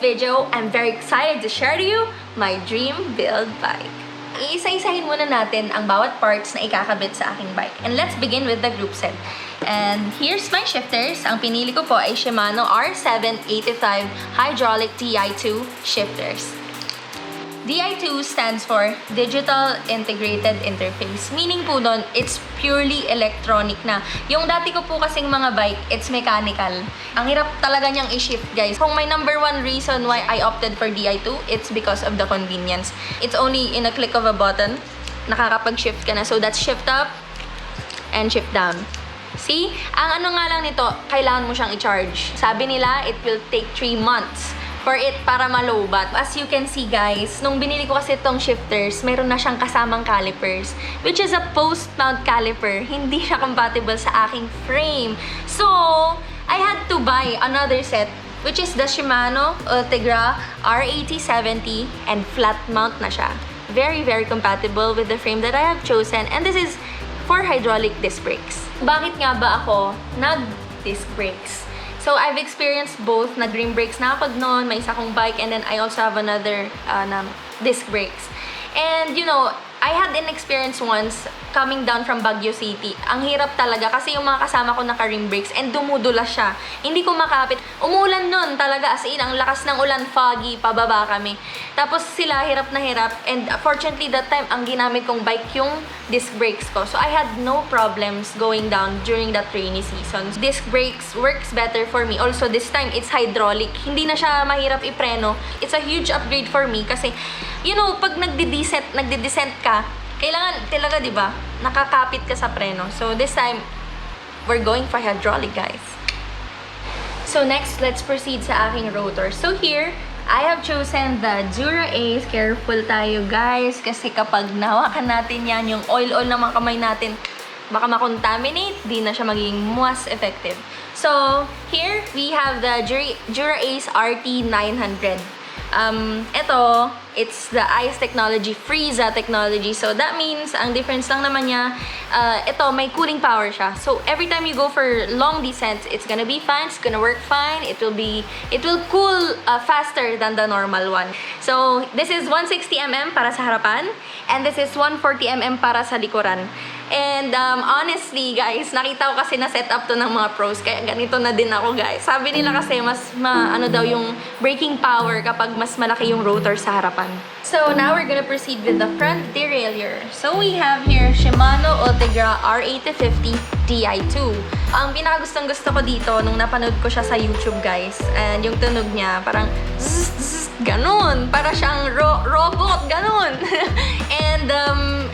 video, I'm very excited to share to you my dream build bike. Iisa-isahin muna natin ang bawat parts na ikakabit sa aking bike. And let's begin with the group set. And here's my shifters. Ang pinili ko po ay Shimano R785 Hydraulic Di2 shifters. Di2 stands for Digital Integrated Interface. Meaning po doon, it's purely electronic na. Yung dati ko po kasing mga bike, it's mechanical. Ang hirap talaga niyang i-shift, guys. Kung may number one reason why I opted for Di2, it's because of the convenience. It's only in a click of a button, nakakapag-shift ka na. So that's shift up and shift down. See? Ang ano nga lang nito, kailangan mo siyang i-charge. Sabi nila, it will take 3 months for it para malobat. As you can see, guys, nung binili ko kasi itong shifters, meron na siyang kasamang calipers, which is a post-mount caliper. Hindi siya compatible sa aking frame. So, I had to buy another set, which is the Shimano Ultegra R8070, and flat mount na siya. Very, very compatible with the frame that I have chosen, and this is for hydraulic disc brakes. Bakit nga ba ako nag-disc brakes? So, I've experienced both. Nag-rim brakes na ako noon, may isa kong bike, and then I also have another disc brakes. And, you know, I had an experience once coming down from Baguio City. Ang hirap talaga kasi yung mga kasama ko naka-rim brakes and dumudula siya. Hindi ko makapit. Umulan nun talaga, as in, ang lakas ng ulan, foggy, pababa kami. Tapos sila, hirap na hirap. And fortunately, that time, ang ginamit kong bike yung disc brakes ko. So I had no problems going down during that rainy season. Disc brakes works better for me. Also, this time, it's hydraulic. Hindi na siya mahirap ipreno. It's a huge upgrade for me kasi, you know, pag nagde-descent ka, kailangan talaga, di ba, nakakapit ka sa preno. So, this time, we're going for hydraulic, guys. So, next, let's proceed sa aking rotor. So, here, I have chosen the Dura Ace. Careful tayo, guys, kasi kapag nahawakan natin yan, yung oil-oil ng mga kamay natin, baka makontaminate, di na siya magiging mas effective. So, here, we have the Dura Ace RT900. Ito, it's the ICE technology, Frieza technology. So, that means, ang difference lang naman niya, ito, may cooling power siya. So, every time you go for long descents, it's gonna be fine, it's gonna work fine, it will cool faster than the normal one. So, this is 160mm para sa harapan, and this is 140mm para sa likuran. And honestly, guys, nakita ko kasi na setup to ng mga pros, kaya ganito na din ako, guys. Sabi nila kasi mas ano daw yung braking power kapag mas malaki yung rotor sa harapan. So now we're gonna proceed with the front derailleur. So we have here Shimano Ultegra R8050 Di2. Ang pinakagustong-gusto ko dito nung napanood ko siya sa YouTube, guys, and yung tunog niya parang zzz, zzz, ganun, para siyang robot, ganun. And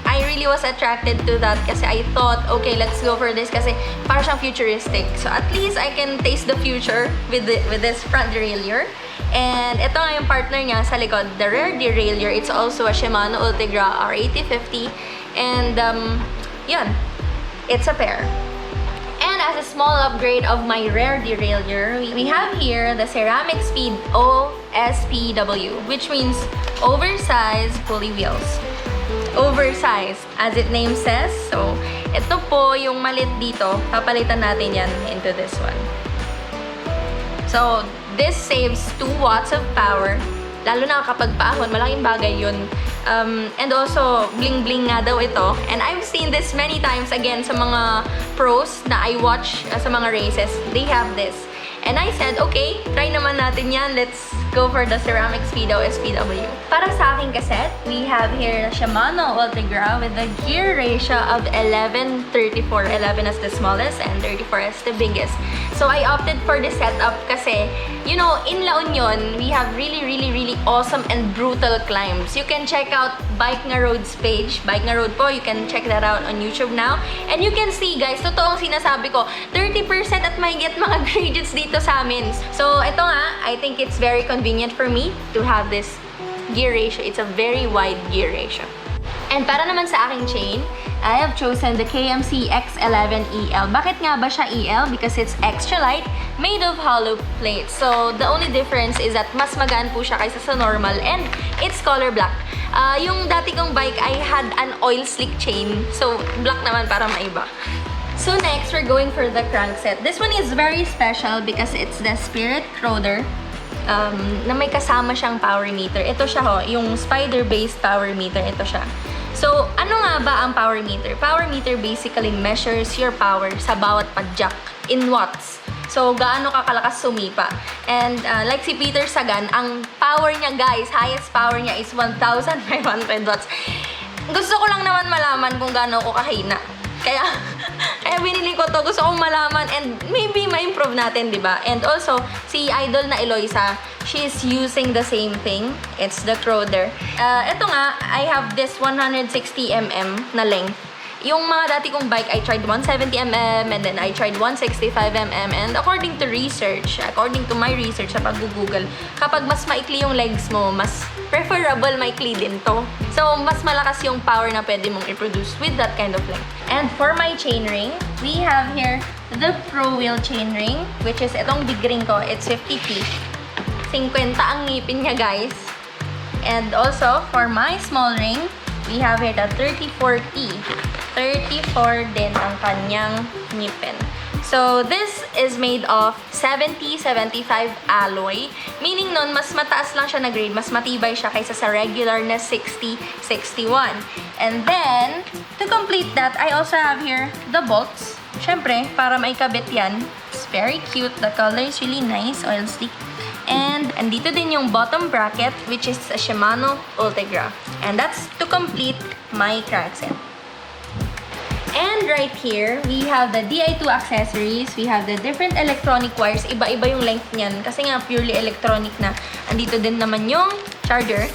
I really was attracted to that kasi I thought, okay, let's go for this kasi para siyang futuristic. So at least I can taste the future with this front derailleur. And ito nga yung partner niya sa likod, the rear derailleur. It's also a Shimano Ultegra R8050. And yun, it's a pair. And as a small upgrade of my rear derailleur, we have here the Ceramic Speed OSPW, which means oversized pulley wheels. Oversized, as its name says. So, ito po yung malit dito. Papalitan natin yan into this one. So, this saves 2 watts of power. Lalo na kapag paahon, malaking bagay yun. And also, bling-bling nga daw ito. And I've seen this many times again sa mga pros na I watch sa mga races. They have this. And I said, okay, try naman natin yan. Let's go for the Ceramic Speed OSPW. Para sa aking cassette, we have here the Shimano Ultegra with the gear ratio of 11:34. 11 as the smallest and 34 as the biggest. So I opted for the setup kasi, you know, in La Union, we have really, really, really awesome and brutal climbs. You can check out Bike Nga Road's page. Bike Nga Road po, you can check that out on YouTube now. And you can see, guys, totoong sinasabi ko, 30% at may get mga gradients dito sa amin. So, ito nga, I think it's very convenient for me to have this gear ratio. It's a very wide gear ratio. And para naman sa aking chain, I have chosen the KMC X11EL. Bakit nga ba siya EL? Because it's extra light, made of hollow plates. So, the only difference is that mas magaan po siya kaysa sa normal, and it's color black. Yung dati kong bike, I had an oil slick chain. So, black naman para maiba. So next, we're going for the crankset. This one is very special because it's the Spirit Rotor na may kasama siyang power meter. Ito siya ho, yung spider-based power meter, ito siya. So, ano nga ba ang power meter? Power meter basically measures your power sa bawat padjak in watts. So, gaano ka kalakas sumipa. And like si Peter Sagan, ang power niya guys, highest power niya is 1,500 watts. Gusto ko lang naman malaman kung gaano ko kahina. Kaya binili ko to. Gusto kong malaman and maybe ma-improve natin, di ba? And also, si Idol na Eloisa, she's using the same thing. It's the Croder. Ito nga, I have this 160mm na length. Yung mga dati kong bike, I tried 170mm and then I tried 165mm and according to my research sa pag-google, kapag mas maikli yung legs mo, mas preferable maikli din to. So, mas malakas yung power na pwede mong i-produce with that kind of length. And for my chainring, we have here the Pro Wheel chainring, which is itong big ring ko, it's 50p. 50 ang ngipin niya guys. And also, for my small ring, we have here the 34T. 34 din ang kanyang ngipin. So, this is made of 70-75 alloy. Meaning nun, mas mataas lang siya na grade. Mas matibay siya kaysa sa regular na 60-61. And then, to complete that, I also have here the bolts. Siyempre, para maikabit yan. It's very cute. The color is really nice. Oil slick. And andito din yung bottom bracket, which is a Shimano Ultegra. And that's to complete my crankset. And right here, we have the Di2 accessories. We have the different electronic wires. Iba-iba yung length niyan. Kasi nga, purely electronic na. Andito din naman yung charger,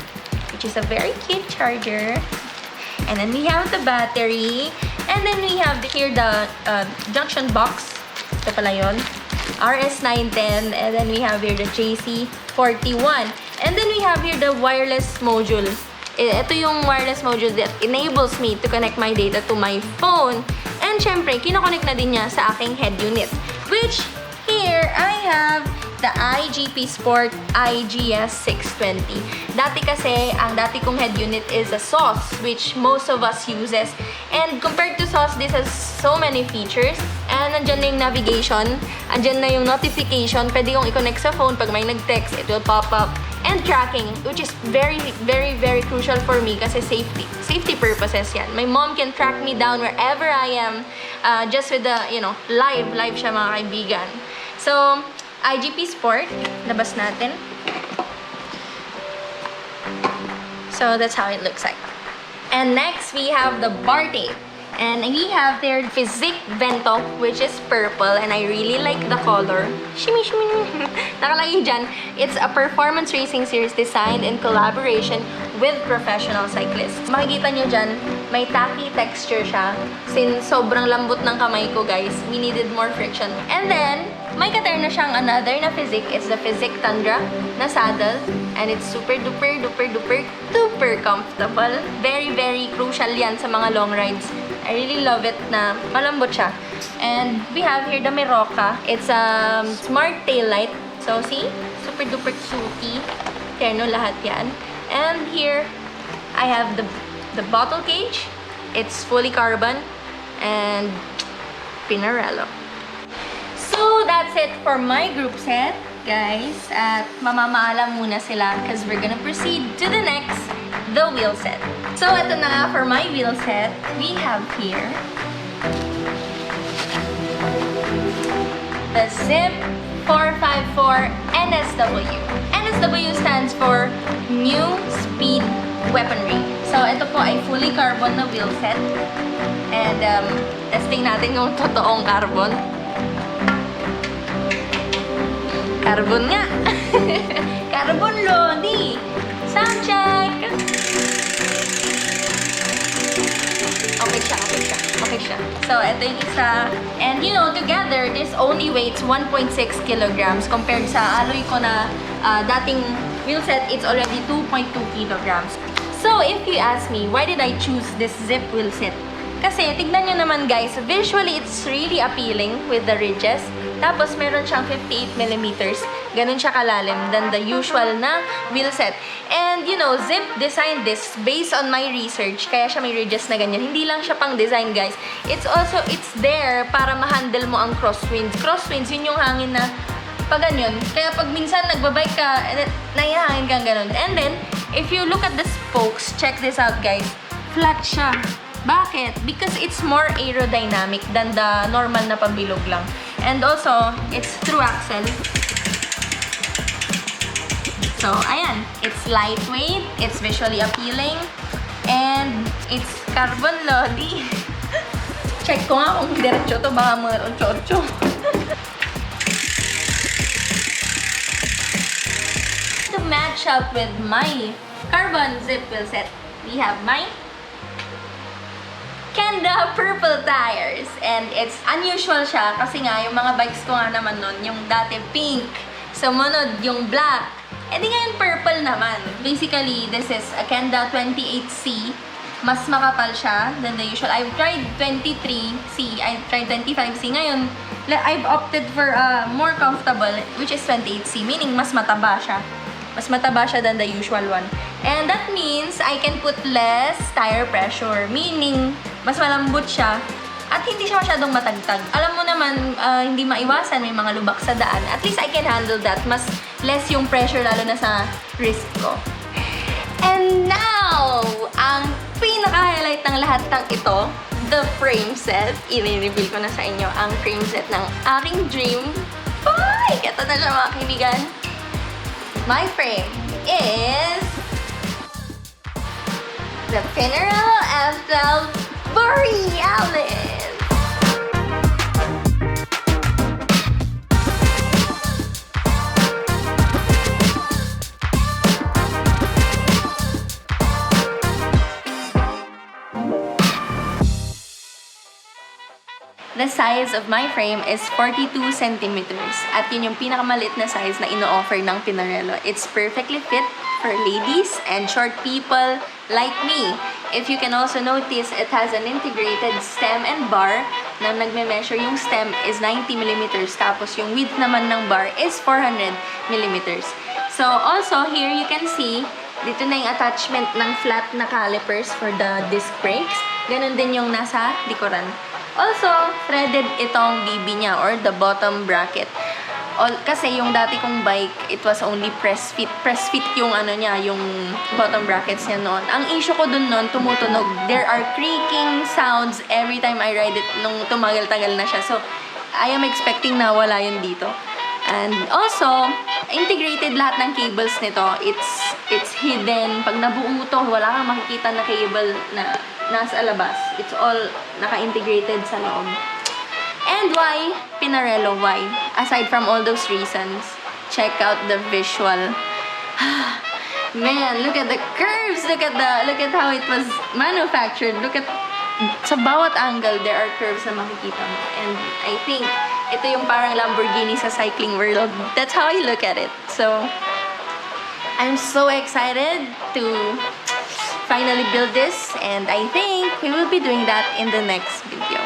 which is a very cute charger. And then we have the battery. And then we have here the junction box. Ito pala yun. RS910. And then we have here the JC41. And then we have here the wireless module. Ito yung wireless module that enables me to connect my data to my phone. And syempre, kinoconnect na din niya sa aking head unit. Which, here, I have the IGP Sport IGS620. Dati kasi, ang dati kong head unit is a SOS, which most of us uses. And compared to SOS, this has so many features. And nandyan na yung navigation, andyan na yung notification, pwede kong i-connect sa phone pag may nag-text, it will pop up. And tracking, which is very, very, very crucial for me kasi safety. Safety purposes yan. My mom can track me down wherever I am just with the, live siya mga kaibigan. So, IGP Sport, labas natin. So, that's how it looks like. And next, we have the bar tape. And we have their Physique Vento, which is purple, and I really like the color. Shimmy, shimmy. Nakalagay dyan, it's a performance racing series designed in collaboration with professional cyclists. Makikita nyo dyan, may tacky texture siya. Since sobrang lambot ng kamay ko, guys, we needed more friction. And then, may katerno siyang another na Physique. It's the Physique Tundra na saddle. And it's super duper comfortable. Very, very crucial yan sa mga long rides. I really love it na malambot siya. And we have here the Miroka. It's a smart taillight. So, see? Super duper cutie. Terno lahat yan. And here, I have the bottle cage. It's fully carbon. And Pinarello. So, that's it for my group set, guys. At mamamaalam muna sila because we're gonna proceed to the next, the wheel set. So, ito na nga for my wheel set. We have here the Zip 454 NSW. NSW stands for New Speed Weaponry. So, ito po ay fully carbon na wheel set. And, testing natin yung totoong carbon. Carbon nga! Carbon Lodi! Sound check! Okay siya. So, ito yung isa. And together, this only weighs 1.6 kilograms compared sa alloy ko na dating wheel set, it's already 2.2 kilograms. So, if you ask me, why did I choose this Zip wheel set? Kasi, tignan nyo naman guys, visually, it's really appealing with the ridges. Tapos, meron siyang 58mm. Ganun siya kalalim than the usual na wheel set. And, Zip designed this based on my research. Kaya siya may ridges na ganyan. Hindi lang siya pang design, guys. It's there para ma-handle mo ang crosswinds. Crosswinds, yun yung hangin na Pag ganyan. Kaya pag minsan nagbabike ka, nahihangin kang ganun. And then, if you look at the spokes, check this out guys. Flat siya. Bakit? Because it's more aerodynamic than the normal na pambilog lang. And also, it's through axle. So, ayan. It's lightweight, it's visually appealing, and it's carbon lodi. Check ko nga kung diretso to, baka mga 8-8. To match up with my carbon zip wheel set, we have my Kenda purple tires. And it's unusual siya kasi nga yung mga bikes ko nga naman nun, yung dati pink, sumunod yung black, edi ngayon purple naman. Basically, this is a Kenda 28C. Mas makapal siya than the usual. I've tried 23C, I've tried 25C. Ngayon, I've opted for a more comfortable, which is 28C, meaning mas mataba siya. Mas mataba siya than the usual one. And that means I can put less tire pressure, meaning mas malambot siya at hindi siya masyadong matagtag. Alam mo naman, hindi maiwasan, may mga lubak sa daan. At least I can handle that. Mas less yung pressure lalo na sa wrist ko. And now, ang pinaka-highlight ng lahat ng ito, the frame set. I-reveal ko na sa inyo ang frame set ng aking dream bike. Ito na siya mga kaibigan. My frame is the Pinarello F12 Borealis. The size of my frame is 42 centimeters. At yun yung pinakamaliit na size na ino-offer ng Pinarello. It's perfectly fit for ladies and short people like me. If you can also notice, it has an integrated stem and bar na nagme-measure yung stem is 90 millimeters. Tapos yung width naman ng bar is 400 millimeters. So also here you can see, dito na yung attachment ng flat na calipers for the disc brakes. Ganon din yung nasa likuran. Also, threaded itong BB niya or the bottom bracket. Kasi yung dati kong bike, it was only press fit. Press fit yung ano niya, yung bottom brackets niya noon. Ang issue ko dun noon, tumutunog. There are creaking sounds every time I ride it nung tumagal-tagal na siya. So, I am expecting na wala yun dito. And also, integrated lahat ng cables nito. It's hidden. Pag nabuo to, wala kang makikita na cable na nasa labas. It's all naka-integrated sa loob. And why Pinarello? Why? Aside from all those reasons, check out the visual. Man, look at the curves. Look at how it was manufactured. Look at sa bawat angle there are curves na makikita mo. And I think ito yung parang Lamborghini sa cycling world. That's how I look at it. So I'm so excited to finally build this, and I think we will be doing that in the next video.